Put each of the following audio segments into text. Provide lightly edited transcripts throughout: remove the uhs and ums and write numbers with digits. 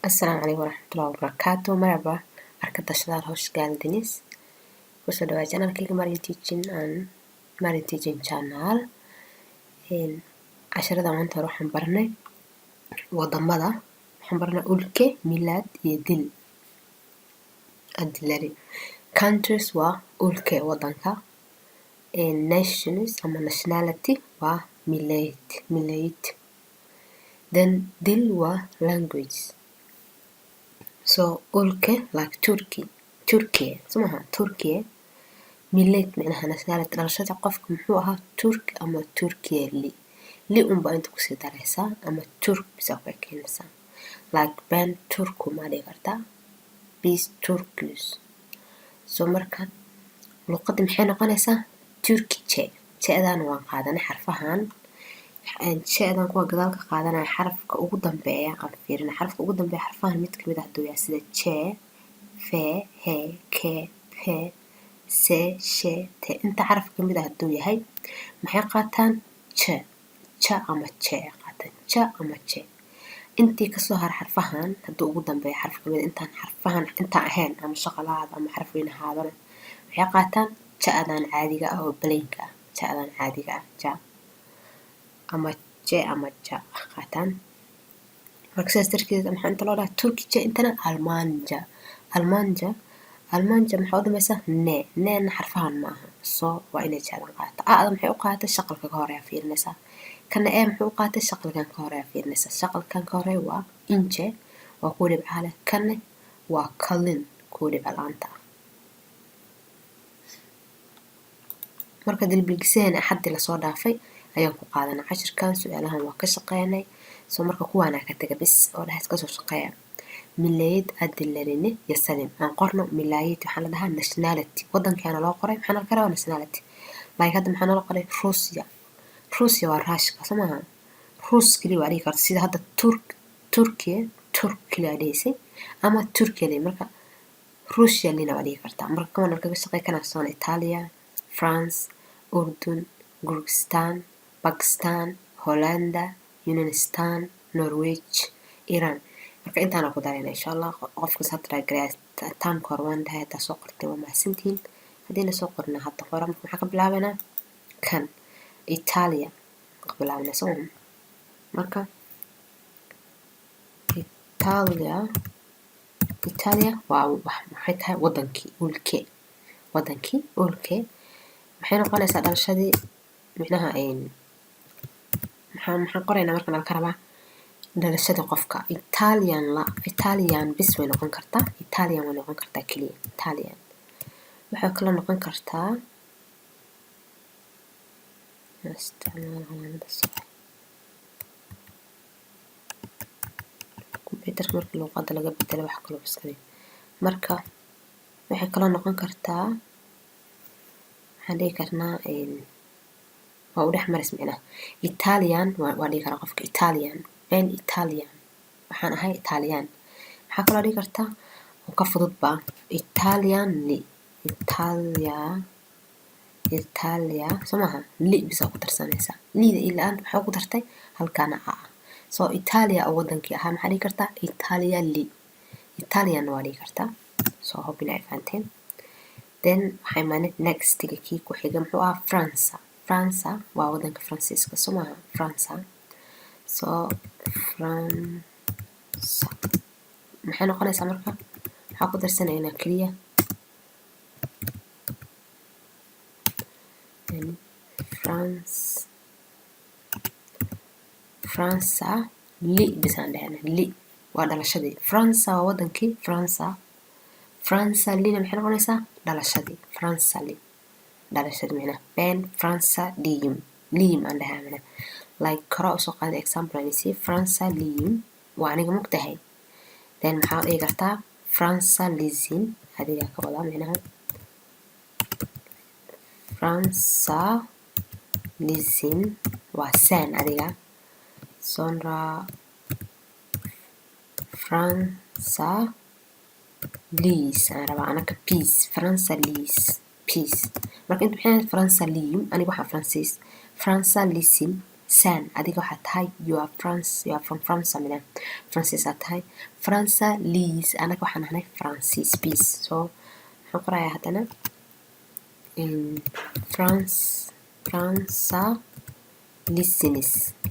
Assalamu alaikum warahmatullahi wabarakatuh. Merhaba arkadaşlar, hoş geldiniz. Kusoo dhawaad channelkayga Marin Teaching Channel. Casharada maanta waxaan baranay wadamada, waxaan baranay ulke, milad iyo dil. Adilari. Countries waa ulke wadanka. Nations ama nationality waa milad. Then dil waa language. So ulke like Turkey somaha Turkey milad micnaha nationality dhalashada qofka muxuu ahaa Turki ama Turkiyeli li unba inta kusii daraysaa ama Turk bisa ku keenaysaa like ben Turku ma dhihi kartaa biz Turküz. So marka luqadda maxay noqonaysaa Turkice. Jeedaan waan qaadanay xarfahan jeedan kuwa gadaal ka qaadanaya xarafka ugu dambeeya aan fiirina xarafka ugu dambeeya xarfahan mid kamid ah haduu yahay sida je fe he ke pe se she te inta xaraf kamid ah haduu yahay maxay qaataan cha ama che qaataan cha ama che intii kasoo har xarfahan haduu ugu dambeeya xaraf kamid intaan xarfahan inta ahayn ama shaqalaad ama xaraf weyn ahaadana maxay qaataan jaadan caadiga ah oo plainka ah jaadan caadiga ah ja ama je ama ja qaataan marka sidaas darteed maxaa inta loo dhahaa Turkice intana Almanja maxaa u dhamaysaa ne xarfahan maaha soo waa inay jaadan qaata aada maxay u qaatay shaqalka ka hore fiirinaysaa kana muxuu u qaatay shaqalkan ka hore fiirinaysaa shaqalkan ka hore waa inje waa ku dhibca leh kana waa kalin ku dhibca laanta marka dilbilgiseen axadii la soo dhaafay ayaan ku qaadanay cashirkan su'aalahan waa ka shaqeynay soo marka kuwaana ka taga bis oo dhahays ka soo shaqeeya milayd adilarine ya salim aan qorno milayd waxaa la dhahaa nationality wadankeena loo qoray maxaa la karaa nationality like hadda maxaa loo qoray Russia waa raashka samaha Rus kali waa dhihi kartaa sida hadda Turkey la dhihisay ama Turkey marka Russia lina waa dhihi kartaa marka kaman kaga shaqeey kana soo Italia France Urdun Gurgistan Pakistan Hollanda Yunanistan Norway Iran marka intaan ku darayna insha Allah qofka sadra gareys tan korwan dhahay ta soo qortay waa mahadsantiin hadii la soo qorna hadda qoran maxaa ka bilaabanaa kan Italia ka bilaabana soo marka Italia waa maxay tahay wadankii ulke maxay noqonaysaa dhalashadii micnaha maxaan qoraynaa markaan halka rabaa dhalashada qofka Italian bis way noqon kartaa Italian way noqon kartaa kaliya Italian waxay kala noqon kartaa computerka marka luqadda laga bedelo wax kale biskay marka waxay kala noqon kartaa waxaan dhihi karnaa waa u dhex maris micnaha Italian waa dhihi karaa qofka Italian waxaan ahay Italian maxaa kaloo dhihi kartaa oo ka fudud baa Italia somaha li bisa ku darsanaysaa liida ilaa waxaa ku dartay halkaana so Italia oo wadankii ahaa maxaa dhihi kartaa Italian waa dhihi kartaa so hope inay fahanteen then waxay maanid next kii ku xiga muxuu ahaa France waa wadanka Faransiiska somaha France so France maxay noqonaysaa marka waxaa ku darsanaynaa kaliya France li bisaan dhahnaa li waa dhalashadii France waa wadankii France lina maxay noqonaysaa dhalashadii France li dhalashadii micnaha ben France liim aan dhahnaa like karo soo qaad example aan si France liim waa aniga mugtahay then maxaa dhihi kartaa France lizin adiga ka wada micnaha France lizin waa san adiga sonra France lise aan rabaa anaka peace France lise peace marka inta maxay France liim aniga waxaa Francis France lisin san adiga waxaa tahay you are from France mina Francis aad tahay Franca lis anaga waxaan ahnay Francis peace so waxaan qorayaa haddana Franca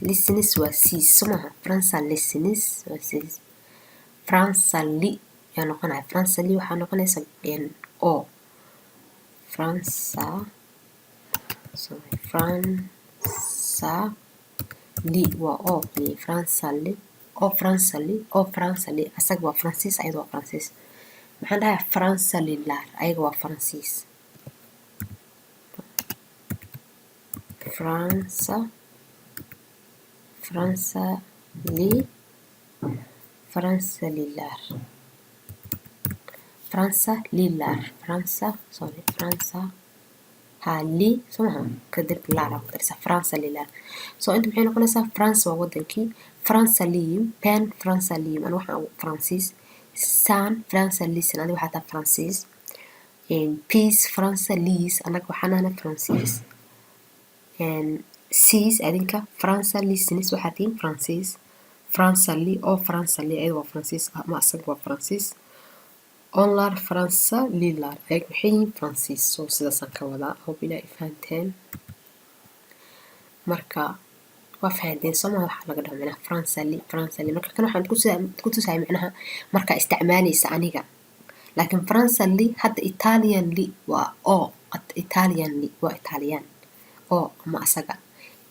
listens waa sis somaha Franca listens waa sis Franca li yaa noqonaya Franca li waxaa noqonaysa o Franca li waa o Franca li asaga waa Francis ayada waa Francis maxaan dhahayaa Franca lilar ayaga waa Francis li somaha kadib lar ku darsa Franca lilar so inta maxay noqonaysaa France waa wadankii Franca liim pen Franca liim ana waxaan Francis san Franca listen adiga waxaa tahay Francis peace Franca lis anaga waxaan ahnay Francis sis adinka Franca listens waxaa tihiin Francis Franca li oo Franca li ayada waa Francis ama asaga waa Francis onlar Franca lilar ayaga waxay yihiin Francis so sidaasaan ka wadaa hope inaa fahanteen marka waa fahanteen sooma waxaa laga dhaho micnaha Franca li marka kan waxaan ku tusaya micnaha markaa isticmaalaysa aniga laakiin Franca li hadda Italian li waa o Italian li waa Italian o ama asaga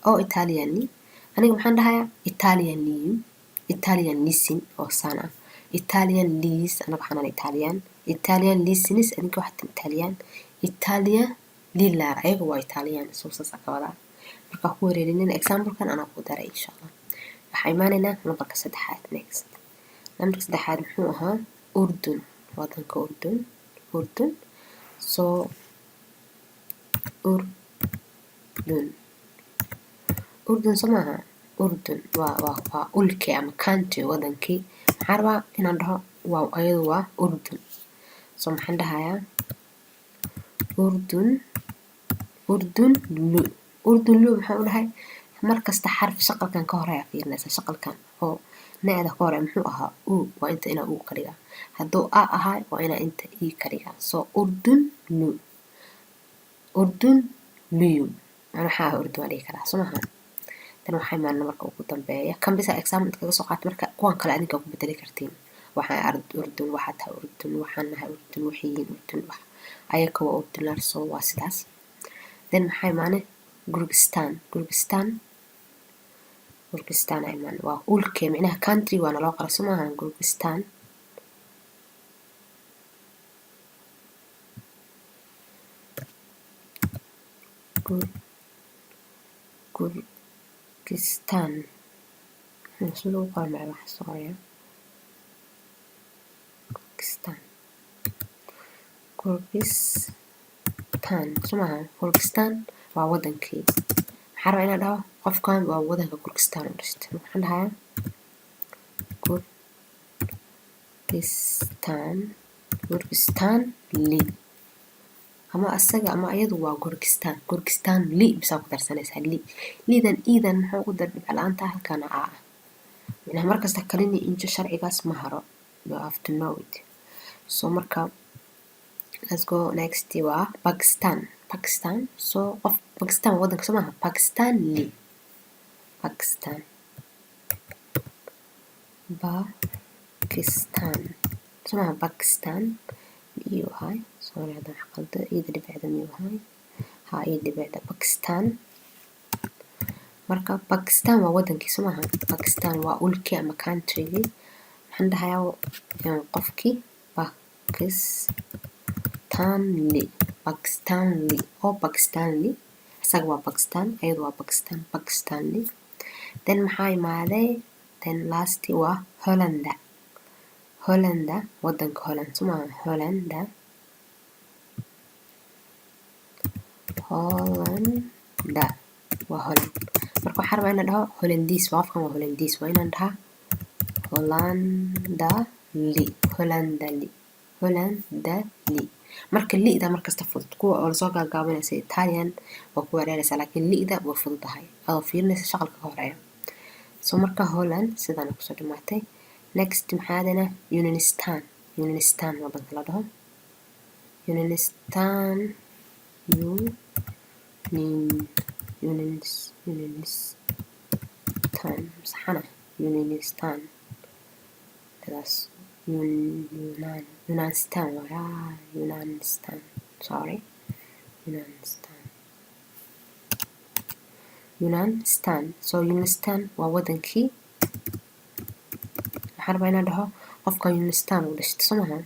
o Italian li aniga maxaan dhahayaa Italian liim Italian listen oo sana Italian lis anaga waxaan Italian listens aniga waxaa Italian Italia lilar ayaga waa Italian so saas ka wadaa marka ku wareerinina example-kan anaa ku daray insha Allah waxaa imaanaynaa numberka 3 next numberka 3 muxuu ahaa Urdun wadanka Urdun so Urdun somaha Urdun waa ulke ama country wadankii maxaa rabaa inaan dhaho waa ayadu waa Urdun so maxaan dhahayaa Urdun lu maxaan u dhahay markasta xarf shaqalkan ka horeeya fiirinaysa shaqalkan oo naada ka horeeya muxuu ahaa waa inta inaa ka dhigaa hadduu ahaa waa inaa inta ka dhigaa so Urdun liyum maxaa Urdun waa dhihi karaa somaha tan waxay maarna marka ugu dambeeya kan bisa example kaga soo qaat marka kuwan kale adinka ku bedeli kartiin waxaa Urdun waxaa tahay Urdun waxaan nahay Urdun waxay yihiin Urdun wax ayaga waa Urdunar so waa sidaas then maxay maane Gurgistan ay maan waa ulke micnaha country waana loo qara somaha Gurgistan sidoo kale ma wax sooya Gurgistan waa wadankii maxaa rabaa inaan dhaho qofkan waa wadanka Gurgistan u dhashtay maxaan dhahayaa Gurgistan li ama asaga ama ayadu waa Gurgistan li bisa ku darsanaysaa lidan iidan maxaa ugu dar dhibca la'aanta halkana micnaha markasta kalini injo sharcigaas ma haro you have to know it so marka let's go next waa Pakistan so of Pakistan wadanka somaha Pakistan somaha Pakistan iyo hay sorry hadan qaldo ida dhibcda miyo hay ida dhibcda Pakistan marka Pakistan waa wadankii somaha Pakistan waa ulke ama country waxaan dhahayaa qofkii Pakistan li asaga waa Pakistan ayadu waa Pakistan li then maxaa imaaday then last waa Hollanda wadanka Holland somaha Hollanda waa Holland marka waxaa rabaa inaan dhaho Hollandiis waa afkan waa Hollandiis waa inaan dhahaa Hollanda li marka li'da markasta fudud kuwa oo lasoo gaagaabanaysa Italian waa ku wareeraysa laakiin li'da way fududahay adoo fiirinaysa shaqalka ka horeeya so marka Holland sidaan kusoo dhamaatay next maxaadana Yunanistan wadanka la dhaho Yunanistan صحنا Yunanistan that's Yunanistan sorry Yunanistan so Yunanistan waa wadankii waxaan rabaa inaan dhaho qofka Yunanistan uu dhashtay somaha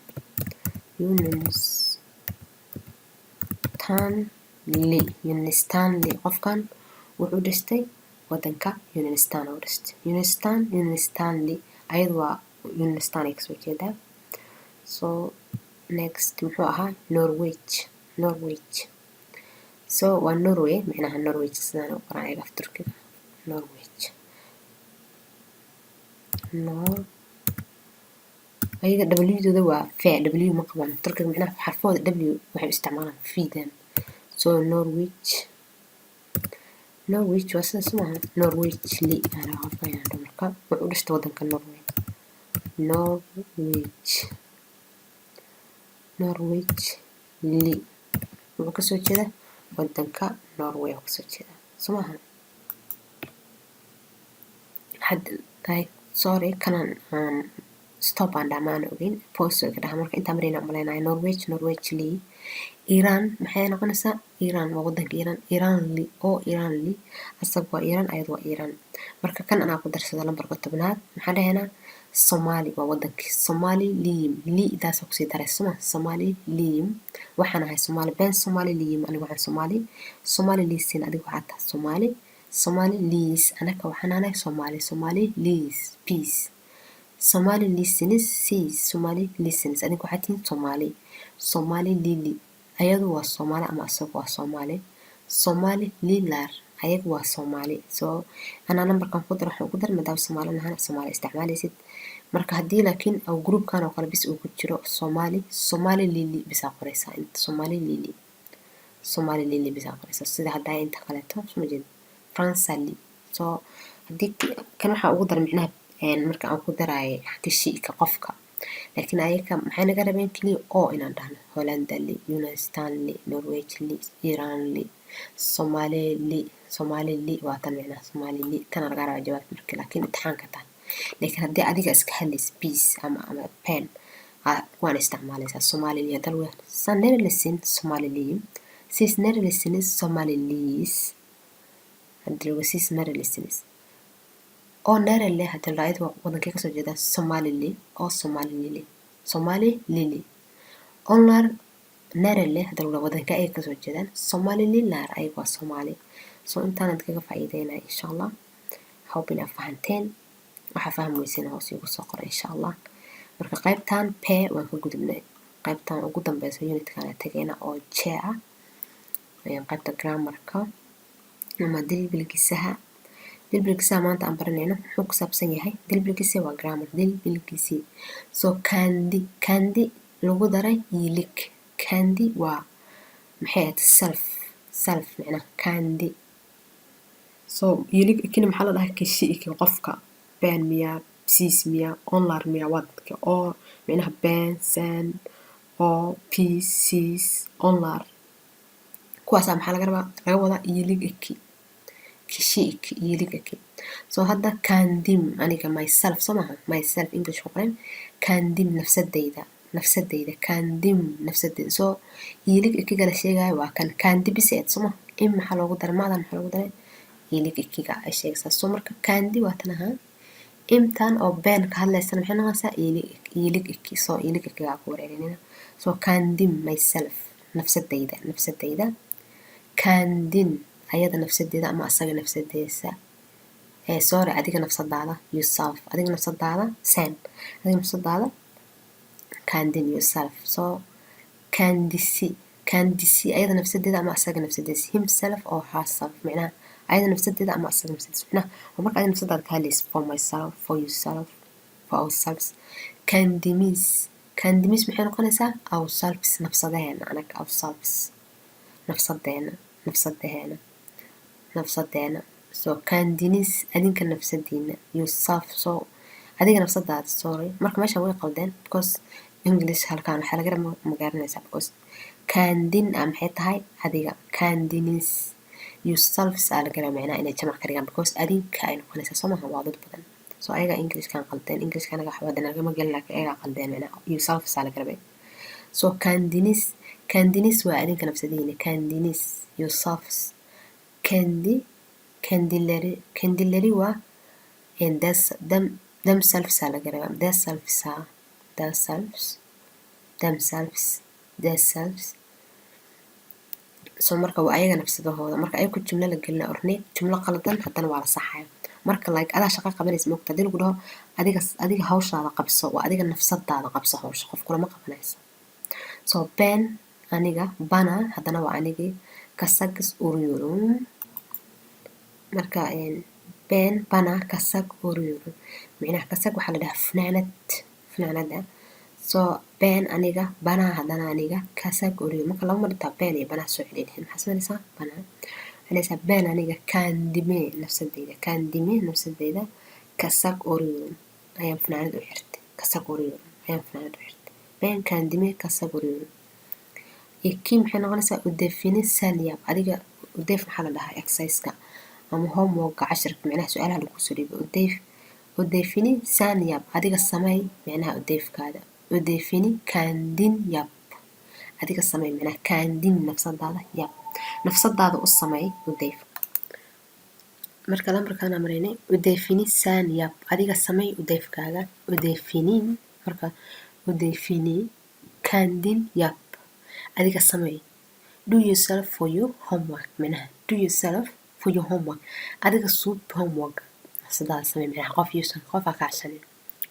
Yunanistan qofkan wuxuu dhashtay wadanka Yunanistan uu dhashtay Yunanistan ayadu waa Yunanistan ay kasoo jeedaa so next muxuu ahaa Norway so waa Norway macnaha Norway sidaan u qoran af Turkiga Norway ayaga W-dooda waa f W ma qaban Turkiga macnaha xarfooda W waxay isticmaalaan fiidan so Norway waa sidaas maaha Norway ana qofayaan marka wuxuu dhashtay wadanka Norway wuxuu kasoo jeeda wadanka Norway oo kasoo jeeda somaha sorry kanan stop aan dhamaan ogeyn pause ka dhaha marka inta marina umaleynaa Norway Iran maxay noqonaysaa Iran waa wadanka Iran asag waa Iran ayadu waa Iran marka kan anaa ku darsada lambarka 10aad maxaa dhahaynaa Somali waa wadankii Somali liidaas ku sii dareysama Somali waxaan ahay Somali been Somali anigu waxaan Somali liisin adigu waxaad tahay Somali liis anaka waxaan ahay Somali liis peace Somali listens adigu waxaad tihiin Somali lili ayadu waa Somali ama asagu waa Somali lilar ayagu waa Somali so anaa nambarkan ku dar waxaan ku dar maadaama Somali nahay Somali isticmaalaysid marka haddii laakiin oo groupkan oo kale bis uu ku jiro Somali lili bisa qoraysaa inta Somali lili bisa qoraysaa sida hadda inta kale soo jeed Francali so haddii kan waxa ugu dar micnaha marka aan ku daray xadishiika qofka laakiin ayaka maxay naga rabeen kaliya oo inaan dhahno Holland Yunanistan Norway Iran Somali waa tan micnaha Somali tan laga rabo jawaab markii laakiin imtixaanka tan laakiin haddii adiga iska hadlays peace ama pen waan isticmaalaysaa Somali dalwa sanerilesin Somali sis nerilesin Somali haddii lagu sis nerilesin oo nerele hadii la ayadu wadankii kasoo jeeda Somali lili onlar nerele hadii la wadanka ay kasoo jeedaan Somali lilar ay waa Somali so intaan kaga faa'iideynaa insha Allah hope ina fahanteen waxa fahmaysiin hoos igu soo qor insha Allah marka qaybtan p waan ka gudubnay qaybtan ugu dambaysa unit-kan tagayna oo j ah ayaan qaybta grammarka ama dilbilkiisaha maanta aan baranayno wuxuu ku saabsan yahay dilbilkiisa waa grammar dilbilkiisa so kandi lagu daray ilig kandi waa maxay self macnaha kandi so ilig kini maxaa la dhahaa kishiki qofka been miya siis miya online miya wadka oo macnaha been san oo pcs online kuwaas maxaa laga wadaa ilig kishiki so hadda kandim aniga myself somaha myself English qoran kandim nafsadeyda kandim nafsadeyda so ilig ikiga la sheegayo waa kan kandi biseed soma maxaa loogu daray maadan maxaa loogu daray ilig ikiga ay sheegaysaa so marka kandi waa tan ahaa imtaan oo been ka hadlaysana maxay noqonaysaa ilig iki so ilig ikiga ku wareerinina so kandim myself nafsadeyda kandin ayada nafsadeeda ama asaga nafsadeesa sorry adiga nafsadaada yourself adiga nafsadaada sen adiga nafsadaada kandin yourself so kandisi ayada nafsadeeda ama asaga nafsadeesa himself or herself macnaha ayada nafsadeeda ama asaga nafsadeesa macnaha marka ayada nafsadaada ka hadlaysa for myself for yourself for ourselves kandimis كاندميس maxay noqonaysaa ourselves nafsadeena anaga ourselves nafsadeena so candinis adinka nafsadiina yourself so adiga nafsadaada sorry marka meeshan way qaldeen because English halkaan waxaa laga ma garanaysaa because candin maxay tahay adiga candinis yourselves aa laga macnaa inay jamac ka dhigaan because adinka ay noqonaysaa soo maaha waa dad badan so ayaga Englishkan qaldeen Englishkan anaga waxba nagama gelin laakiin ayaga qaldeen macnaa yourselves aa laga rabay so candinis waa adinka nafsadiina candinis yourselves candillary waa themselves aa laga rabaa themselves so marka waa ayaga nafsadahooda marka ayaga jumla la gelina ornay jumla qaladan haddana waa la saxaya marka like adaa shaqo qabanaysa moogta hadii lagu dhaho adiga hawshaada qabso waa adiga nafsadaada qabso hawsha qof kulama qabanaysa so ben aniga bana haddana waa anigii kasagis uryurum marka ben bana kasag uryurum macnaha kasag waxaa la dhahaa fanaanada so ben aniga bana haddana aniga kasag uryurum marka laba mar intaa ben iyo bana soo celinayn maxaa sameynaysaa bana waxaa ben aniga kandime nafsadeyda kasag uryurum ayaan fanaanad u xirtay kasag uryurum ayaan fanaanad u xirtay ben kandime kasag uryurum kii maxay noqonaysaa udefini saliyab adiga udef maxaa la dhahaa exerciseka ama homeworka cashirka macnaha su-aalaha lagu soo dhiibo udefini saniyab adiga samey macnaha udefkaada udefini kandin yab adiga samey macnaha kandin nafsadaada u samey udef marka lambarkaana maraynay udefini saniyab adiga samey udefkaaga udefinin marka udefini kandin yab adiga samey do yourself for your homework macnaha do yourself for your homework adiga suub homework nafsadaada samey macnaha qof aa kacsanin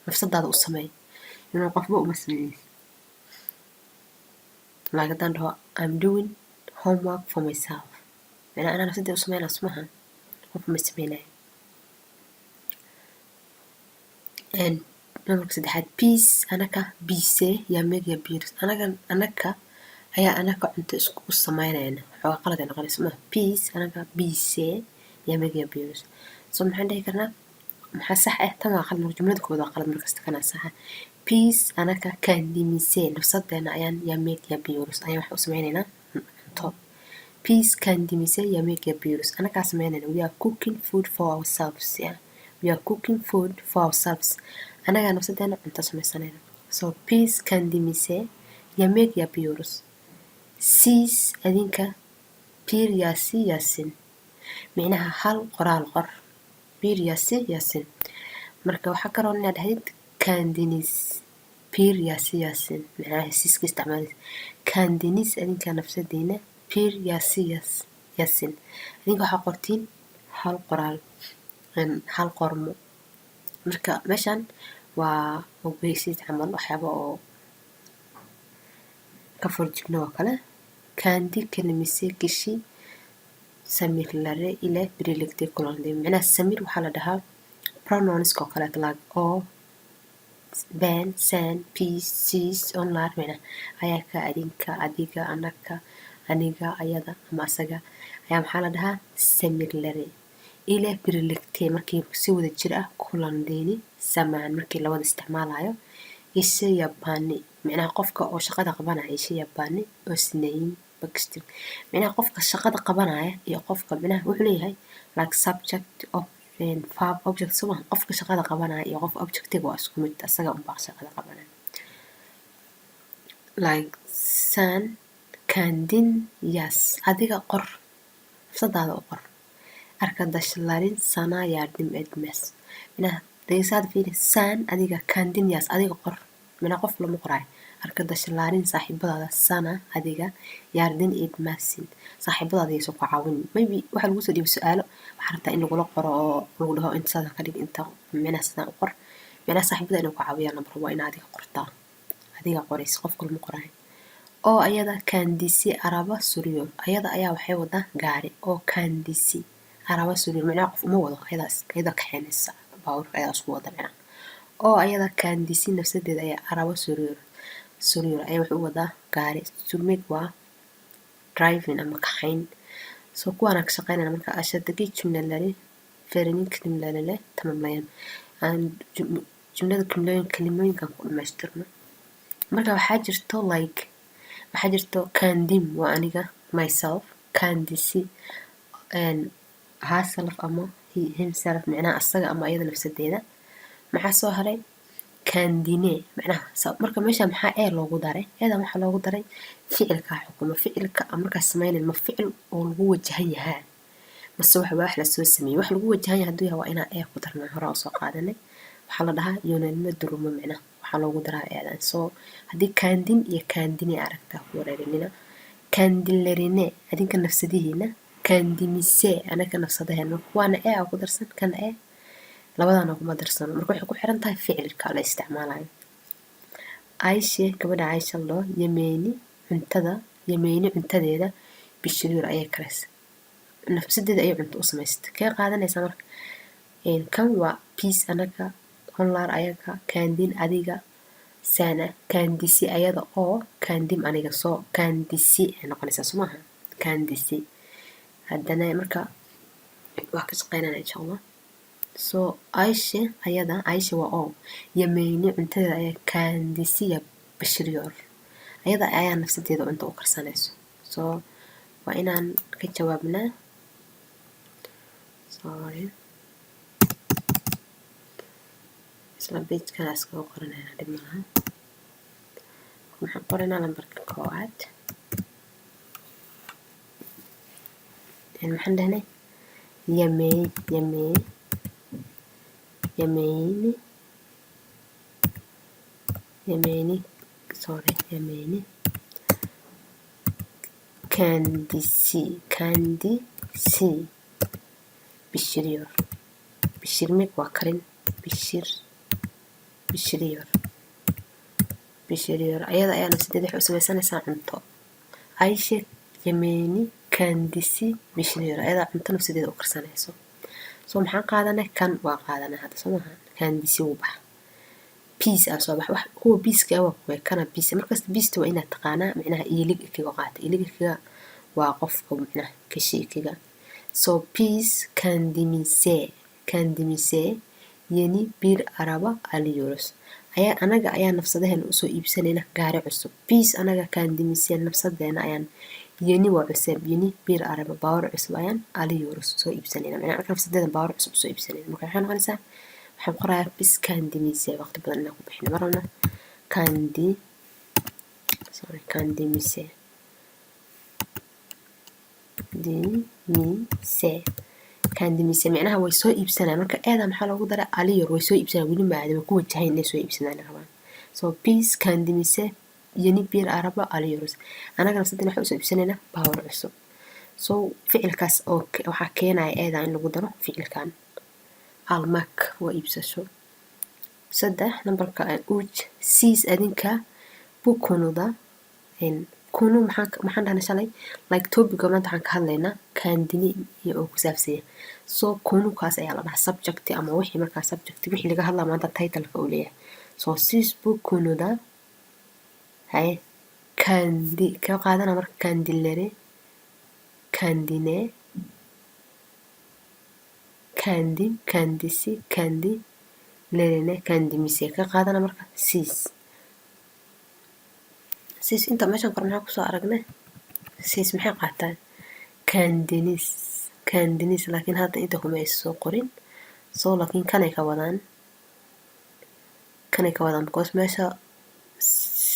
nafsadaada u samey inuu qofba uma sameynaysa like haddaan dhaho I'm doing homework for myself macnaha anaa nafsadeyda u sameynaa sumaha qof uma sameynayo numberka saddexaad peace anaka bise yaa megya beers anaka ayaa anaka cunto isku sameynayna waxaa qalad ay noqonaysa ma peace anaka bise yaa megya beers so maxaan dhihi karnaa maxaa sax ah tan waa qalad marka jumlada kooda waa qalad markasta kana saxa peace anaka candimise nafsadeena ayaan yaa megya beers ayaan wax u sameynaynaa cunto peace candimise yaa megya beers anakaa sameynayna we are cooking food for ourselves yeah we are cooking food for ourselves anagaa nafsadeena cunto sameysanayna so peace candimise yaa megya beers siis adinka bir yaasi yaasin macnaha hal qoraal qor bir yaasi yaasin marka waxaa kaloo inaad dhahdid candinis bir yaasi yaasin macnaha siiska isticmaalaysa candinis adinka nafsadiina bir yaasi yaasin adinka waxaa qortiin hal qoraal hal qormo marka meeshan waa ogeysiis camal waxyaaba oo ka forjigno oo kale kandi kelimesi kişi samirlere ile birlikte kullanılıyor. Macnaha samir waxaa la dhahaa pronouns oo kale like oo ben sen peace sis onlar macnaha ayaka adinka adiga anaka aniga ayada ama asaga ayaa maxaa la dhahaa samirlere ile birlikte markii si wada jir ah kullandeeni samaan markii la wada isticmaalayo ishe yabani macnaha qofka oo shaqada qabanaya ishe yabani oo sinayn bakistin macnaha qofka shaqada qabanaya iyo qofka macnaha wuxuu leeyahay like subject of verb object soo qofka shaqada qabanaya iyo qof objectiga waa isku mid asaga un baa shaqada qabanaya like san kandin yas adiga qor nafsadaada u qor arkadaşların sana yardım etmez macnaha daysaad fiiri san adiga kandin yas adiga qor macnaha qof lama qorayo arkadaşların saaxiibadaada sana adiga yardım etmezsin saaxiibadaada aysan ku caawinin maybe waxaa lagu soo dhiibay su-aalo waxaa rabtaa in lagula qoro oo lagu dhaho inta sadan ka dhig inta macnaha sidaan u qor macnaha saaxiibada inuu ku caawiyaan lambar waa in adiga qortaa adiga qoraysa qof kulama qorayo oo ayada kandisi araba suriyor ayada ayaa waxay wadaa gaari oo kandisi araba suriyor macnaha qof uma wado ayada kaxeynaysa baawurka ayaa isku wada macnaha oo ayada kandisi nafsadeeda ayaa araba suriyor suriyur ayaa wuxuu u wadaa gaari. Sürmek waa driving ama kaxayn. So kuwaana ka shaqeynayna marka aşağıdaki cümleleri verinin kelimelerle tamamlayalım. Yani cümlada kelimooyinkan ku dhamaystirno. Marka waxaa jirto kendim waa aniga myself, kendisi herself ama himself macnaha asaga ama iyada nafsadeeda. Maxaa soo haray kendine macnaha marka meesha maxaa ee loogu daray eedan waxaa loogu daray ficilka xukuma. Ficilka markaa samaynayn ma ficil oo lagu wajahan yahay mase wax la soo sameeyay. Wax lagu wajahan yahay hadduu yahay waa inaan ee ku darnaa hore oo soo qaadanay. waxaa la dhahaa yunanima duruma macnaha waxaa loogu daraa eedan. soo haddii kandin iyo kandine aragtaa ku wareerinina. Kandilerine adinka nafsadihiina, kandimise anaka nafsadaheena. Kuwaana ee ku darsan kan ee labadana kuma darsano. Marka waxay ku xiran tahay ficilka la isticmaalayo. Aisha gabadha Aisha loo yameeni cuntadeeda bishiriir ayay kareys. Nafsadeeda ayay cunto u samaysatay. Kee qaadanaysa marka kan waa peace anaka honlar ayaga kandin adiga sana kandisi ayada oo kandim aniga soo kandisi ay noqonaysaa sumaha kandisi haddana marka wax ka shaqeynana insha Allah. soo Aisha waa oo yameeni cuntadeeda ayaa kandisi ya bishiriir ayada ayaa nafsadeeda cunto u karsanayso. soo waa inaan ka jawaabnaa sorry isla page-kan iskaga qoranayna dhib malaha. waxaan qoranaa lambarka koowaad. maxaan dhahnay yameeni kandisi bishiriir. bishirmek waa karin bishiriir ayada ayaa nafsadeeda waxay u samaysanaysaa cunto. Aisha yameeni kandisi bishiriir ayada cunto nafsadeeda u karsanayso. soo maxaan qaadanay kan waa qaadanay hadda soo maaha kandisi uu bax peace aa soo bax wax kuwa peace-ka waa kuwa kana peace markasta peace waa inaad taqaanaa macnaha ilig ikiga qaata ilig ikiga waa qofka macnaha kashiikiga. soo peace kandimise yeni bir araba alıyoruz. anaga ayaa nafsadeena usoo iibsanayna gaari cusub. peace anaga kandimise nafsadeena ayaan yeni waa cusub yeni bir araba baawar cusub ayaan alıyoruz soo iibsanayna macnaha nafsadeena baawar cusub soo iibsanayna. marka waxay noqonaysaa waxaan qorayaa peace kandimise waqti badan inaan ku bixino marna kandimise kandimise macnaha way soo iibsanayaan. marka eeda maxaa loogu daray aliyor way soo iibsanayaan weli maada way ku wajahayn inay soo iibsadaan rabaan. soo peace kandimise yeni bir araba alıyoruz anaga nafsadeena waxaan usoo iibsanaynaa baawar cusub. soo ficilkaas oo waxaa keenaya eeda in lagu daro ficilkan almak waa iibsasho. 3 nambarka uj siis adinka bu konuda kunu maxaan dhahnay shalay like topic maanta waxaan ka hadlaynaa kandini iyo oo ku saabsan. soo kunu kaas ayaa la dhahaa subject ama wixii markaa subject wixii laga hadlaa maanta title-ka uu leeyahay. soo siis bu konuda hay kandi ka qaadana marka kandilere kandine kandim kandisi kandi lerene kandimise ka qaadana marka siis inta meeshan kor maxaa kusoo aragnay siis maxay qaataan kandinis laakiin hadda inta kuma ay soo qorin. soo laakiin kanay ka wadaan because meesha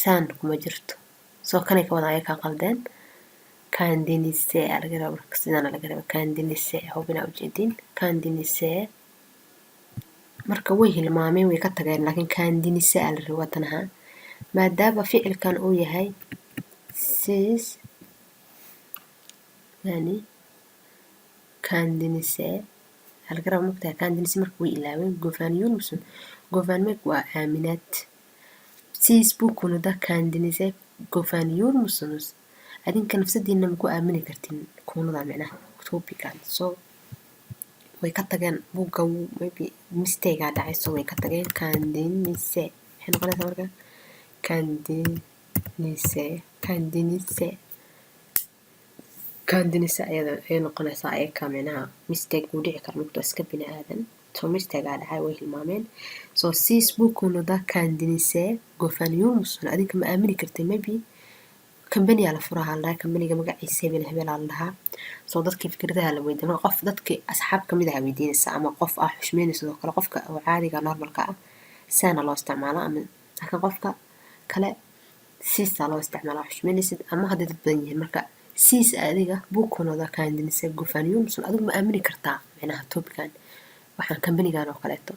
saan kuma jirto. soo kanay ka wadaan ay ka qaldeen kandinise laga rabo sidana laga rabo kandinise hubina ujeedin kandinise marka way hilmaameen way ka tageen laakiin kandinise la rabo wadanaha maadaama ficilkan uu yahay siis yani kandinise laga rabo marka kandinise marka way ilaaween gofanyun waa aaminaad. siis buu kunuda kandinise gofanyun musunus adinka nafsadiina ma ku aamini kartin kunuda macnaha topican. soo way ka tageen buugga maybe mistake aa dhacay soo way ka tageen kandinise waxay noqonaysaa marka kandinise ayada ay noqonaysaa ayaka micnaha mistake uu dhici karo marka iska bini aadan soo mistake aa dhacay way hilmaameen soo siis bukuno da kandinise gofaniumson adinka ma aamini kartay maybe company la furaha la companyga magaciisa hebel la dhahaa soo dadkii fikradaha la weydiin qof dadkii asxaab kamid ah weydiinaysa ama qof ah xushmeynaysa sidoo kale qofka oo caadiga normalka ah sana loo isticmaalo ama halka qofka kale siisa loo isticmaalo xushmeynaysid ama hadii dad badan yihiin marka siis adiga bukunoda kandinise gofaniumson adigu ma aamini kartaa micnaha topican waxaan companygan oo kaleeto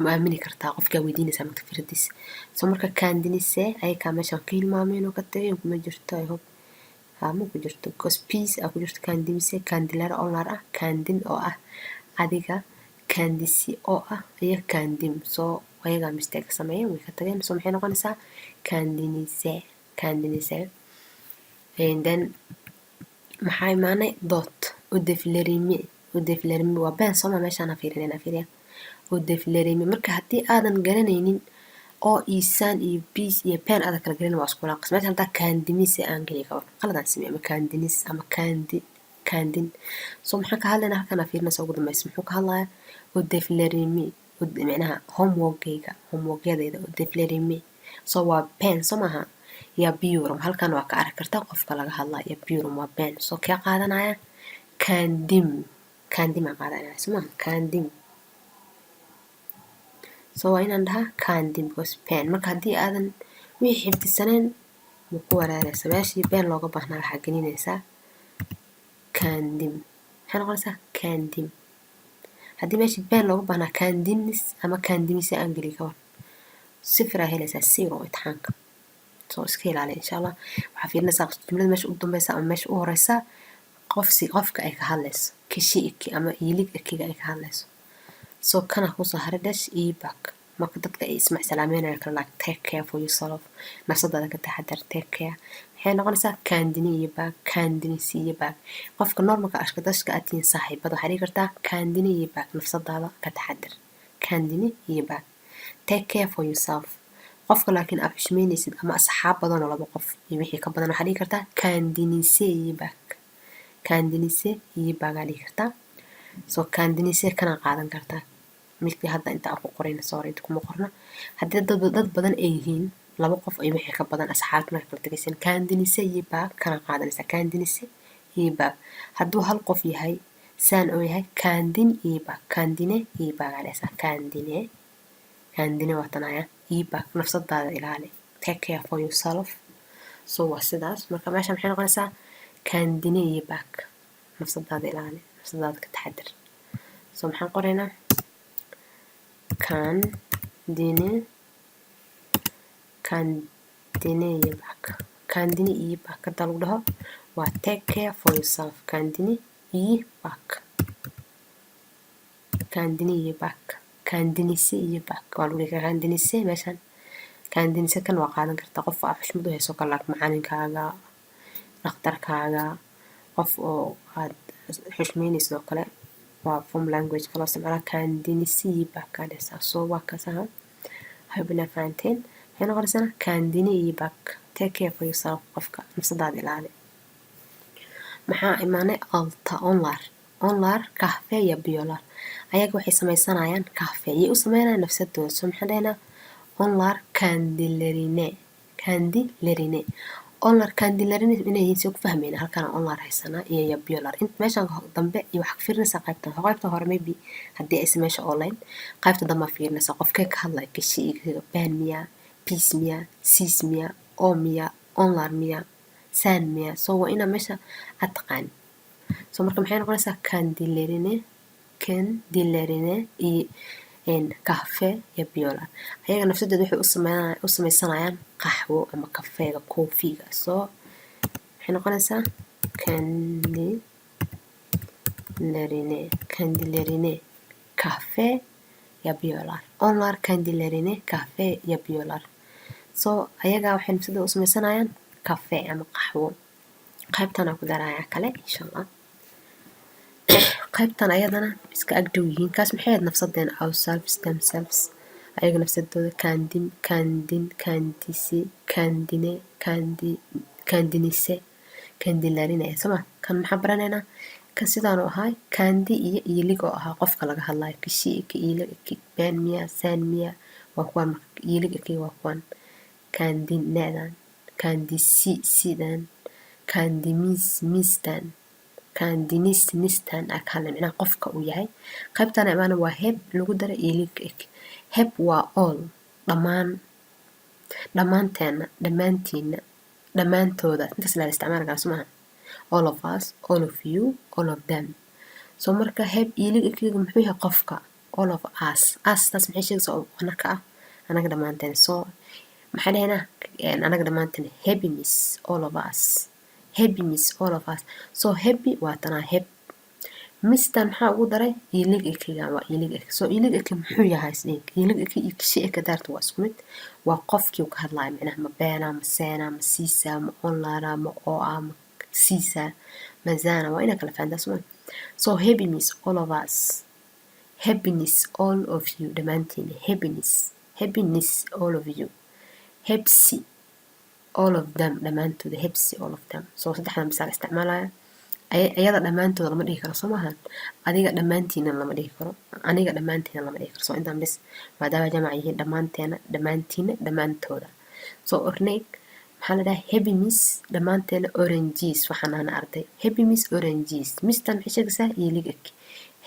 ma aamini kartaa qofka weydiinaysa marka fikradiisa soo marka kandinise ay ka meeshan ka hilmaameen oo ka tagay kuma jirto ay hob ma ku jirto because peace ku jirto kandinise kandilera online ah kandin oo ah adiga kandisi oo ah iyo kandim soo ayaga mistake sameeyeen way ka tageen soo maxay noqonaysaa kandinise and then maxay maanay dot udeflerimi waa been soma meeshaan fiiriya udeflerimi marka hadii aadan garanaynin oo iisan iyo peace iyo pen aad kala garan waa isku laaqas meesha halka kandimise aan geli karo qaladan sameeyo ama kandinis ama kandin soo maxaan ka hadlaynaa halkan fiirnaysa ugu dambaysa muxuu ka hadlayaa udeflerimi micnaha homework-yadayda udeflerimi soo waa pen soo maaha ya bureau halkan waa ka arki kartaa qofka laga hadlayo ya bureau waa pen soo ka qaadanaya kandim aan qaadanaya soo maaha kandim soo waa inaan dhahaa kandim because pen marka hadii aadan wixii xifdisaneen ma ku waraaraysa meeshii pen looga baahnaa waxaa gelinaysaa kandim maxay noqonaysaa kandim haddii meeshii pen looga baahnaa kandinis ama kandimise aan geli karo sifir aa helaysaa zero imtixaanka soo iska ilaali insha allah waxaa fiirinaysaa jumlada meesha u dambaysa ama meesha u horeysa qofka ay ka hadlayso kishi ama ilig ekiga ay ka hadlayso soo kana kusoo haray dash iyo back marka dadka ay ismac salaameynaya kala like take care for yourself nafsadaada ka taxadar take care waxay noqonaysaa kandini iyo back kandinisi iyo back qofka normalka ashka dashka atiin saaxiibada waxaa dhihi kartaa kandini iyo back nafsadaada ka taxadar kandini iyo back take care for yourself qofka laakiin aad xushmeynaysid ama asxaab badan oo laba qof iyo wixii ka badan waxaa dhihi kartaa kandinise iyo back aa dhihi kartaa soo kandinise kana qaadan kartaa midkii hadda inta aan ku qorayna sorry kuma qorna haddii dad badan ay yihiin laba qof ay wixii ka badan asxaabta marka kala tagaysan kandinise iyo back kana qaadanaysaa kandinise iyo back hadduu hal qof yahay saan oo yahay kandin iyo back kandine iyo back aa dhahaysaa kandine waa tanaya iyo back nafsadaada ilaali take care for yourself soo waa sidaas marka meesha maxay noqonaysaa kandine iyo back nafsadaada ilaali nafsadaada ka taxadar soo maxaan qoraynaa kandine iyo back hadda lagu dhaho waa take care for yourself kandine iyo back kandinise iyo back waa lagu dhigaa kandinise meeshan kandinise kan waa qaadan kartaa qof aa xushmad u hayso kala macalinkaaga dhakhtarkaaga qof oo aad xushmeynaysid oo kale waa form language kala isticmaala kandinise iyo back aa dhahaysaa soo waa kasaha habina fahanteen waxay noqonaysaa kandine iyo back take care for yourself qofka nafsadaada ilaali maxaa imaanay alta onlar kahfe iyo biolar ayaga waxay sameysanayaan kahfe ayay u sameynayaan nafsadooda soo maxaan dhahaynaa onlar kandilerine onlar kandilerine inay yihiin si ku fahmayna halkan onlar haysanaa iyo biolar inta meeshan dambe iyo wax ka fiirinaysaa qaybta hore maybe haddii aysan meesha online qaybta dambe fiirinaysaa qofkee ka hadlaya kishi iyo ban miya peace miya sis miya o miya onlar miya san miya soo waa inaa meesha aad taqaan soo marka maxay noqonaysaa kandilerine iyo kahfe iyo biolar ayaga nafsadooda waxay u sameysanayaan qaxwo ama kafeega koofiga soo maxay noqonaysaa kandilerine kahfe iyo biolar onlar kandilerine kahfe iyo biolar soo ayaga waxay nafsadooda u sameysanayaan kafe ama qaxwo qaybtana ku daraya kale insha allah qaybtan ayadana iska agdhow yihiin kaas maxay ahayd nafsadeen ourselves themselves ayaga nafsadooda kandin kandisi kandine kandinise kandilarinaya soma kan maxaa baranaynaa kan sidaanu ahay kandi iyo iilig oo ahaa qofka laga hadlayo kishi ika iilig iki been miya saan miya waa kuwan marka iilig iki waa kuwan kandinadan kandisi sidan kandimis mistan kandinis nistan akala micnaha qofka uu yahay qaybtana imaana waa heb lagu dara iilig ik heb waa all dhammaanteena dhammaantiina dhammaantooda intaas la isticmaali karaa somaha all of us all of you all of them so marka heb iilig ikiga muxuu yahay qofka all of us taas maxay sheegaysaa oo anaka ah anaga dhammaanteen so maxaa dhahaynaa anaga dhammaanteen happiness all of us happiness all of us so happy waa tanaa heb mistan maxaa ugu daray iilig ikiga waa iilig ik so iilig ik muxuu yahay isdhiig iilig ik iyo kishi ik daarta waa isku mid waa qofkii ka hadlaya micnaha ma beena ma seena ma siisa ma onlara ma oo ma siisa ma zana waa inaa kala fahantaa suma so happiness all of us happiness all of you dhammaantiin happiness all of you hepsi all of them dhammaantooda hepsi all of them so saddexdan misaal isticmaalaya ayada dhammaantooda lama dhihi karo soo maahan adiga dhammaantiina lama dhihi karo aniga dhammaantiina lama dhihi karo so intaan bis maadaama jamac yihiin dhammaanteena dhammaantiina dhammaantooda so orneeg maxaa la dhahaa happiness dhammaanteena oranges waxaan nahna arday happiness oranges mistan maxay sheegaysaa iilig ik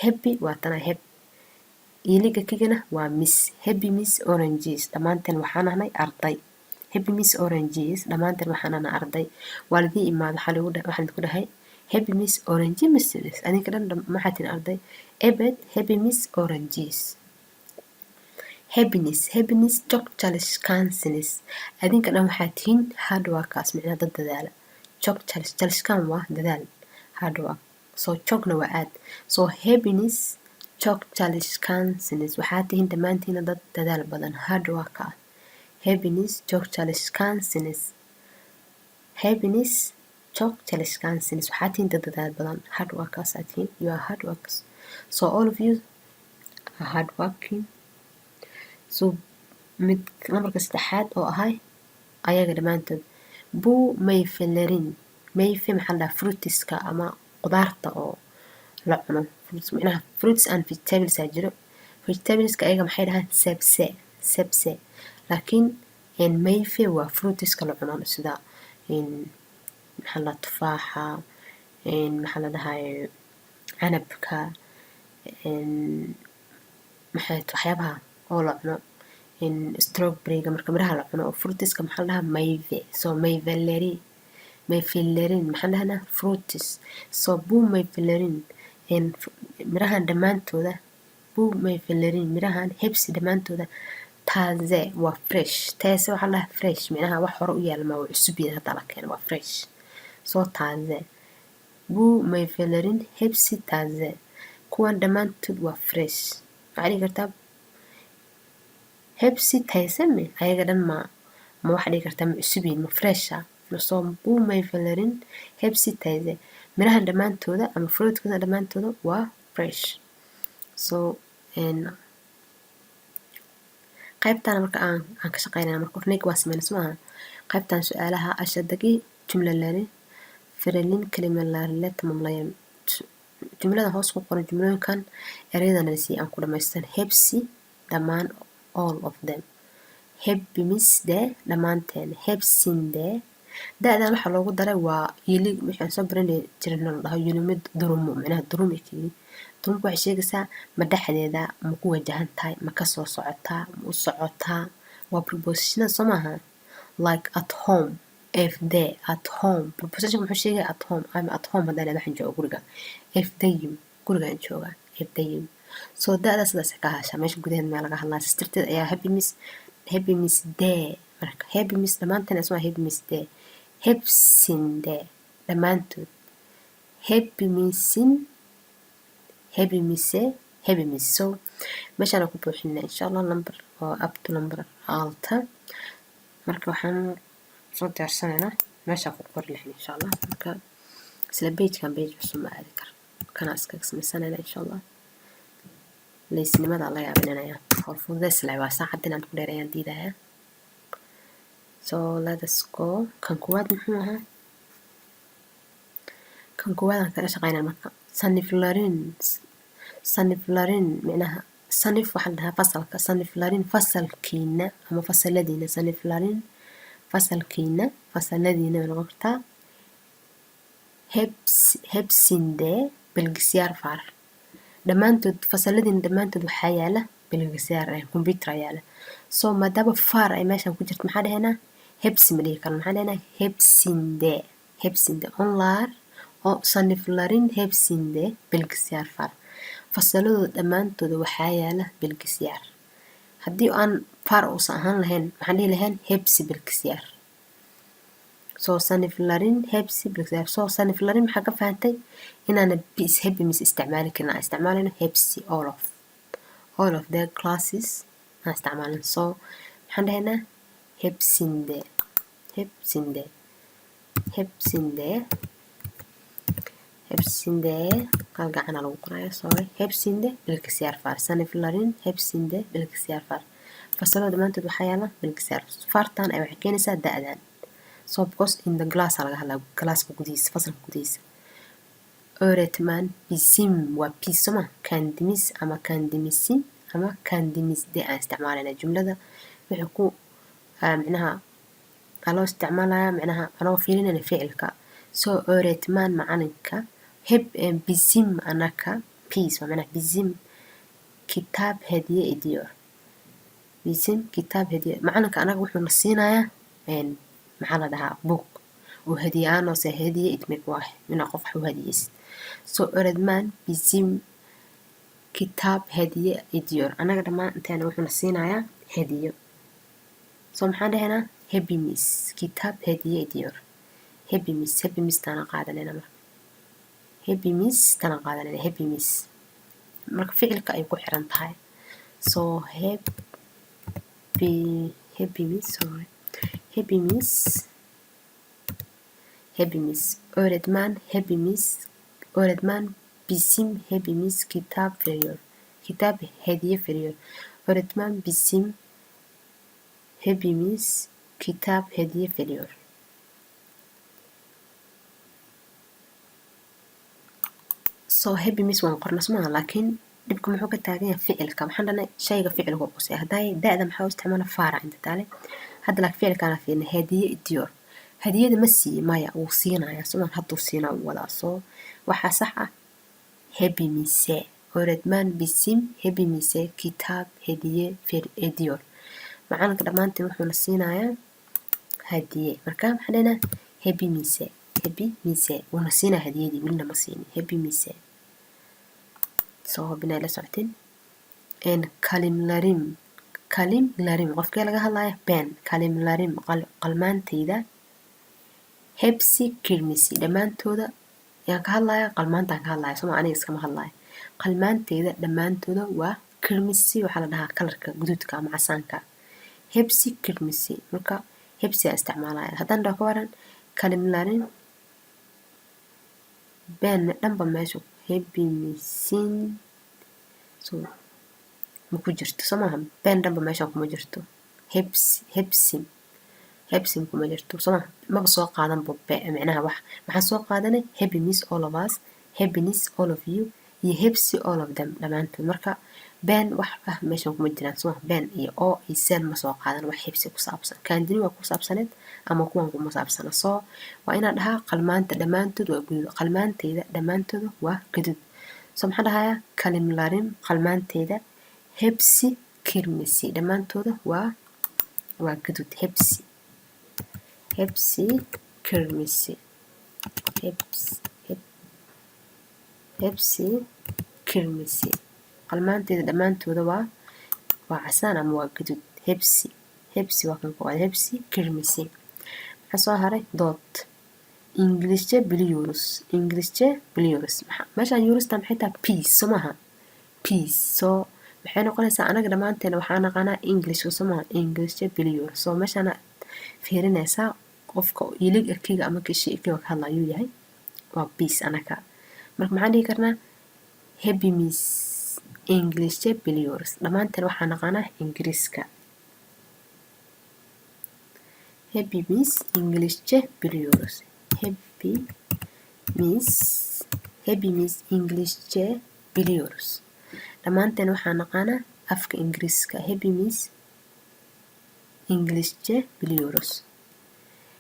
happy waa tana heb iiliga kigana waa miss happiness oranges dhammaanteen waxaan nahnay arday happiness oranges dhammaanteen waxaan nahnay arday waalidii imaado waxaan ku dhahay happiness oranges miss adinka dhan maxaa tin arday ebed happiness oranges happiness jog chalish kansinis adinka dhan waxaa tihiin hard workers micnaha dad dadaala jog chalishkan waa dadaal hard work so jogna waa aad so happiness jog chalish kansinis waxaa tihiin dhammaantiina dad dadaal badan hard worker happiness jog chalish kansinis happiness jog chalish kansinis waxaa tihiin dad dadaal badan hard workers aa tihiin you are hard workers so all of you are hard working so mid nambarka saddexaad oo ahay ayaga dhammaantood buu mayfelerin mayfe maxaa la dhahaa fruitiska ama qudaarta oo la cuno micnaha fruits and vegetables aa jiro vegetables ayaga maxay dhahaan sebse laakiin mayfe waa fruitiska la cuno sida maxaa la tufaaxa maxaa la dhahay canabka maxay waxyaabaha oo la cuno strawberryga marka miraha la cuno oo fruitiska maxaa la dhahaa mayve so mayfelerin maxaan dhahnaa fruitis so buu mayfelerin mirahan dhammaantooda buu mayfelerin mirahan hebsi dhammaantooda taze waa fresh taze waxaa la dhahaa fresh micnaha wax hore u yaalma waa cusub yahay hadda la keeno waa fresh so taze buu mayfelerin hebsi taze kuwan dhammaantood waa fresh waxaa dhihi kartaa hebsi taysame ayaga dhan ma waxaa dhihi kartaa ma cusub yihiin ma fresha so buu mayfelerin hebsi tayse mirahan dhammaantooda ama fruitkooda dhammaantooda waa fresh so qaybtan marka aan ka shaqeynaya marka orneeg waa sameynaysa maaha qaybtan su-aalaha ashadagi jumlalari firalin kalimalaarile tamamlayan jumlada hoos ku qoran jumlooyinkan ereyadana la siiyay aan ku dhamaystan hebsi dhammaan all of them hebbimisde dhammaanteen hebsinde da-dan waxaa loogu daray waa ilig waxaan soo baran jirna la dhaho yunimid durumo micnaha durumikii durumka waxay sheegaysaa ma dhexdeeda ma ku wajahan tahay ma ka soo socotaa ma u socotaa waa prepositionada soo maaha like at home if they at home preposition wuxuu sheegaya at home I'm at home haddaan waxaan jooga guriga if they gurigaan jooga if they so da-da sidaas ka hashaa meesha gudaheed meel laga hadlaa sistirteed ayaa happiness day marka happiness dhammaanteen isma happiness day hebsinde dhammaantood happiness so meeshaan ku buuxinaa insha allah number oo up to number alta marka waxaan soo diyaarsanaynaa meeshaan ku qori lahayn insha allah marka isla pagekan page cusub ma aadi karo kana iskaga samaysanaynaa insha allah leysnimada la yaabinaya hor fududeys leh waa saacad inaan ku dheer ayaan diidayaa So let us go. Kan kuwaad muxuu ahaa? Kan kuwaadaan kaga shaqeynaa marka. Saniflarin micnaha sanif waxaa la dhahaa fasalka. Saniflarin fasalkiina ama fasaladiina. Saniflarin fasaladiina way noqon kartaa. Hebsinde bilgisyaar far. Dhammaantood fasaladiina dhammaantood waxaa yaala bilgisyaar computer yaala. So maadaama far ay meeshan ku jirto maxaa dhahaynaa? Hebsi ma dhihi karno. Maxaa dhahaynaa? Hebsinde online oo saniflarin hebsinde bilgisyaar far. Fasaladooda dhammaantooda waxaa yaala bilgisyaar. Haddii aan far uusan ahaan lahayn maxaan dhihi lahayn hebsi bilgisyaar. So saniflarin hebsi bilgisyaar. So saniflarin maxaa ka fahantay inaana hebmis isticmaali karin. Aan isticmaalino hebsi all of their classes aan isticmaalin. So maxaan dhahaynaa hebsinde hal gacana lagu qoraya sorry hebsinde bilgisyaar far. Saniflarin hebsinde bilgisyaar far. Fasalada dhammaantood waxaa yaala bilgisyaar. Fartan ay waxay keenaysaa da'dan. So because in the class laga hadlaa classka gudihiisa fasalka gudihiisa. Öğretmen bizim waa pisoma kandimis ama kandimisin ama kandimisde aan isticmaalana jumlada wuxuu ku micnaha loo isticmaalaya micnaha anoo fiirinayna ficilka. So öğretmen macalinka bizim anaka pis waa micnaha bizim kitaab hediye ediyor. Bizim kitaab hediye macalinka anaga wuxuu na siinayaa maxaa la dhahaa book oo hediye aan oo hediye itmik waa inaa qof wax u hadiyeysid. So öğretmen bizim kitaab hediye ediyor. Anaga dhammaanteena wuxuu na siinayaa hediyo. So maxaan dhahaynaa hepimiz kitaab hediye ediyor. Hepimiz tana qaadanayna marka. Hepimiz marka ficilka ay ku xiran tahay. So hepimiz öğretmen bizim hepimiz kitap veriyor. Kitap hediye veriyor. Öğretmen bizim hepimiz kitap hediye veriyor. So hepimiz waan qorna suma laakiin dhibka muxuu ka taagan yahay ficilka. Maxaan dhahnay shayga ficilku qosay. Hadday da'da maxaa u isticmaala fara inta taale. Hadda laakiin ficilkaana fiirna hediye ediyor. Hadiyada ma siiyo maya wuu siinaya suma hadduu siinaa u wadaa. So waxaa sax ah hepimize. Öğretmen bizim hepimize kitap hediye ediyor. Macalinka dhammaantiin wuxuuna siinayaa hadiye. Marka maxaan dhahnaa hepimize wuuna siinaa hadiyadii welina ma siinin hepimize. So binay la socotin kalimlarim qofkee laga hadlaya ben kalimlarim qalmaantayda hebsi kirmisi dhammaantooda yaan ka hadlaya qalmaantaan ka hadlaya soma aniga iskama hadlaya. Qalmaantayda dhammaantooda waa kirmisi waxaa la dhahaa kalarka guduudka ama casaanka. Hebsi kirmisi marka hebsi aa isticmaalaya. Haddaan dhaho ka waran kalimlarin ben dhanba meeshu hepimizin so ma ku jirto soo maaha ben dhanba meeshan kuma jirto. Hebsim kuma jirto soo maaha maba soo qaadan micnaha wax maxaan soo qaadanay hepimiz all of us happiness all of you iyo hebsi all of them dhammaantood. Marka ben wax ah meeshan kuma jiraan soo maaha ben iyo oo iyo sen ma soo qaadan wax hebsi ku saabsan. Kandini waa ku saabsaneed ama kuwan kuma saabsana. So waa inaan dhahaa qalmaanta dhammaantood waa guduud. Qalmaantayda dhammaantooda waa guduud. So maxaan dhahayaa kalimlarim qalmaantayda hebsi kirmisi dhammaantooda waa guduud. Hebsi kirmisi qalmaantayda dhammaantooda waa casaan ama waa guduud. Hebsi waa kan koowaad hebsi kirmisi. Maxaa soo haray dood inglisce biliyoruz meeshaan yurusta maxay tahay peace soo maaha peace. So maxay noqonaysaa anaga dhammaanteena waxaa naqaanaa english soo maaha inglisce biliyoruz. So meeshaan fiirinaysaa qofka ilig erkeyga ama kishi erkeyga ka hadla ayuu yahay waa peace anaga. Marka maxaan dhihi karnaa hepimiz inglisce biliyoruz dhammaanteen waxaa naqaanaa ingiriiska. Happy means İngilizce biliyoruz. Happy means İngilizce biliyoruz. Dhammaanteen waxaan naqaanaa afka Ingiriiska. Happy means İngilizce biliyoruz.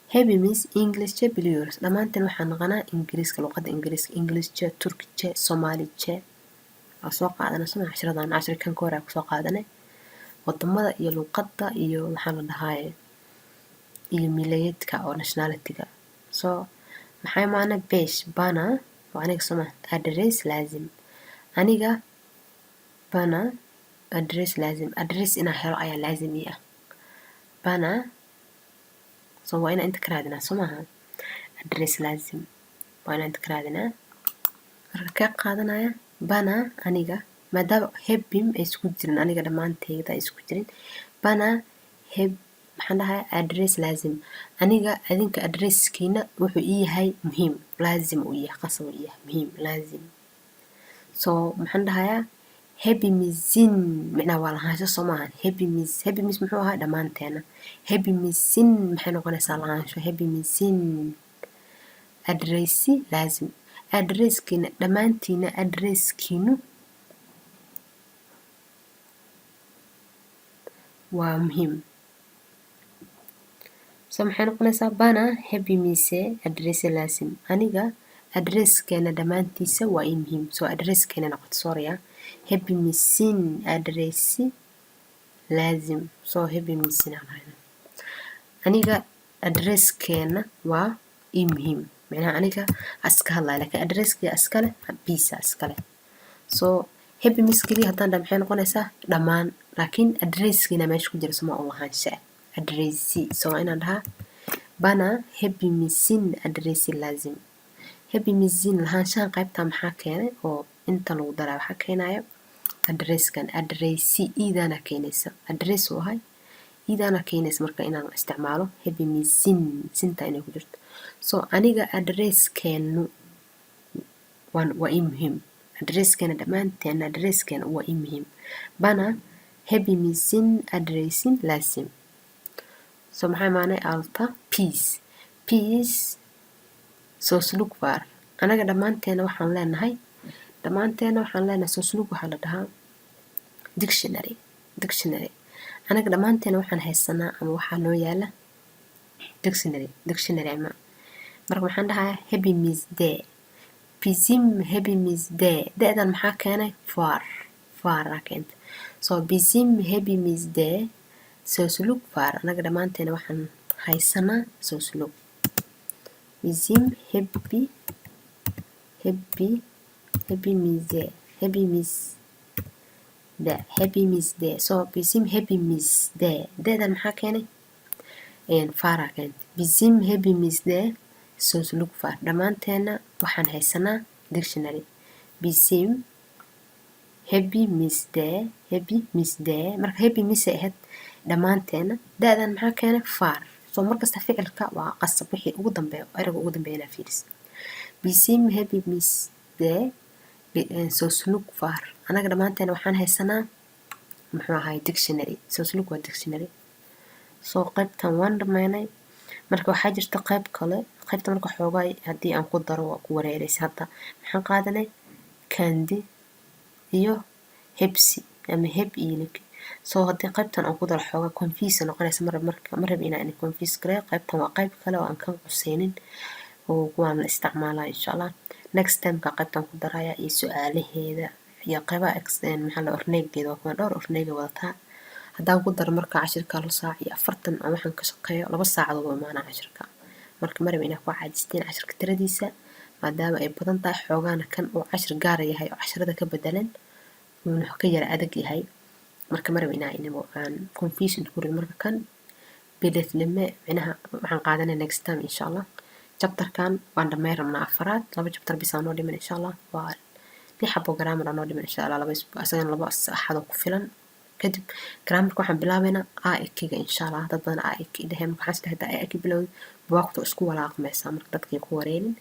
Happy means İngilizce biliyoruz. Dhammaanteen waxaan naqaanaa Ingiriiska, luqadda Ingiriiska. İngilizce, Turkice, Soomaalice. Waa soo qaadanay soma cashiradan cashirkan ka hore kusoo qaadanay wadamada iyo luqadda iyo maxaa la dhahaaye iyo milayadka oo nationalityga. So maxay maana besh bana waa aniga soma address laazim. Aniga bana address laazim. Address inaan helo ayaa laazim ii ah. Bana so waa inaan inta ka raadinaa soo maaha. Address laazim waa inaan inta ka raadinaa. Marka ka qaadanaya bana aniga maadaama hebim ay isku jirin aniga dhammaanteeda ay isku jirin bana heb maxaan dhahay address laazim. Aniga adinka addresskiina wuxuu ii yahay muhiim, laazim uu yahay, qasab uu yahay, muhiim, laazim. So maxaan dhahayaa happy mizin macnaa waa lahaansho soo maahan. Happy miss muxuu ahaa dhammaanteena. Happy mizin maxay noqonaysaa lahaansho. Happy mizin addressi laazim. Addresskiina dhammaantiina addresskiinu waa muhiim. So maxay noqonaysaa bana happy mise addressi laazim. Aniga addresskeena dhammaantiisa waa ii muhiim. So addresskeena noqoto sorry happy misin addressi laazim. So happy misin aan aniga addresskeena waa ii muhiim. macnaha aniga aska hadlaa laakiin addresskiga askale bisa askale. So happy miss kaliya haddaan dhaho maxay noqonaysaa dhammaan laakiin addresskiina meesha ku jira soma u lahaansha addressi. So waa inaan dhahaa bana happy misin addressi laazim. Happy misin lahaanshahan qaybta maxaa keenay oo inta lagu daraa waxaa keenayo addresskan addressi iidaana keenaysa. Address uu ahay iidaana keenaysa marka inaan isticmaalo happy misin sinta inay ku jirto. So aniga addresskeenu waa ii muhiim. Addresskeena dhammaanteena addresskeena waa ii muhiim. Bana happy misin addressin laazim. So maxay maanay alta peace sooslug var. Anaga dhammaanteena waxaan leenahay sooslug waxaa la dhahaa dictionary. Anaga dhammaanteena waxaan haysanaa ama waxaa noo yaala dictionary ama marka waxaan dhahayaa happy miss day. Bizim happy miss day. Da'dan maxaa keenay far keenta. So bizim happy miss day sooslug var. Anaga dhammaanteena waxaan haysanaa sooslug. Bizim happy miss day. So bizim happy miss day. Da'dan maxaa keenay fara keenta. Bizim happy miss day sooslug var. Dhammaanteena waxaan haysanaa dictionary. Bizim happy miss day marka happy miss ay ahayd dhammaanteena da'dan maxaa keenay far. So markasta ficilka waa qasab wixii ugu dambeeyo erayga ugu dambeeya inaa fiiriso. Bizim happy miss day sooslug var. Anaga dhammaanteena waxaan haysanaa muxuu ahay dictionary. Sooslug waa dictionary. So qaybtan waan dhamaynay. Marka waxaa jirta qayb kale. Qaybta marka xoogaa haddii aan ku daro waa ku wareeraysa. Hadda maxaan qaadanay kandi iyo hebsi ama heb iyo link. So haddii qaybtan aan ku daro xoogaa confuse noqonaysa marrab inaan confuse gareeyo. Qaybtan waa qayb kale oo aan ka qusaynin oo kuwaan la isticmaalaa insha Allah. Next time ka qaybtan ku daraya iyo su'aalaheeda iyo qaybaha maxaa la orneegeeda waa kuwan dhowr orneega wadataa. Haddaan ku daro marka cashirka 1 saac iyo 40 aan waxaan ka shaqeeyo 2 saacadood oo imaana cashirka. Marka marrab inaa ku caajisteen cashirka tiradiisa maadaama ay badan tahay xoogaana kan oo cashir gaar yahay oo casharada ka bedelan wuxuu ka yara adag yahay. Marka marrab inaa inimo aan confusion ku rin marka kan bilatlime macnaha waxaan qaadanay next time insha Allah. Chapterkan waan dhammayn rabnaa afaraad 2 chapter bis aan noo dhiman insha Allah. Waa 6 xabo grammar aan noo dhiman insha Allah. 2 asagana 2 axad ku filan. Kadib grammarka waxaan bilaabaynaa AIK-ga insha Allah. Dad badan AIK dhahay marka waxaan isdhahay AIK bilowd buugta isku walaaqmaysa marka dadkii ku wareerin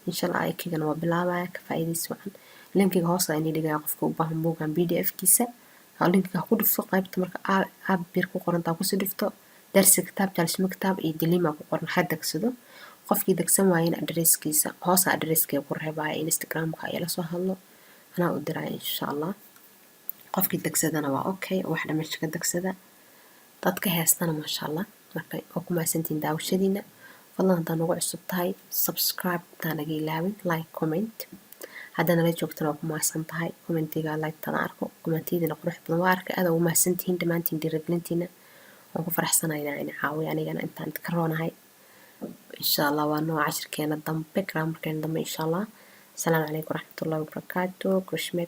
insha Allah. AIK-gana waa bilaabaya ka faa'iideysi wacan. Linkiga hoos ayaan dhigaya qofka u baahan buugan PDF-kiisa. Linkiga ku dhufto qaybta marka app bir ku qoran taa ku soo dhufto darsi kitaab jalsimo kitaab iyo dilima ku qoran ha dagsado qofkii dagsan waayeen adresskiisa hoos adresskee ku reebaya Instagramka ay la soo hadlo anaa u diraa insha Allah qofkii dagsadana waa okay wax dhameesh ka dagsada dadka heestana masha Allah marka oo ku maasantiin daawashadiina fadlan hadaan ugu cusub tahay subscribe taanaga ilaawin like comment haddana la joogtana oo ku maasan tahay commentiga like tada arko commentidina qurux badan waa arka aad ugu maasantiin dhamaantiin dhiirigelintiina waan ku faraxsanaynaa in caawiyo anigana intaan ka roonahay insha Allah waa noo cashirkeena dambe grammarkeena dambe insha Allah السلام عليكم ورحمة الله وبركاته كل شيء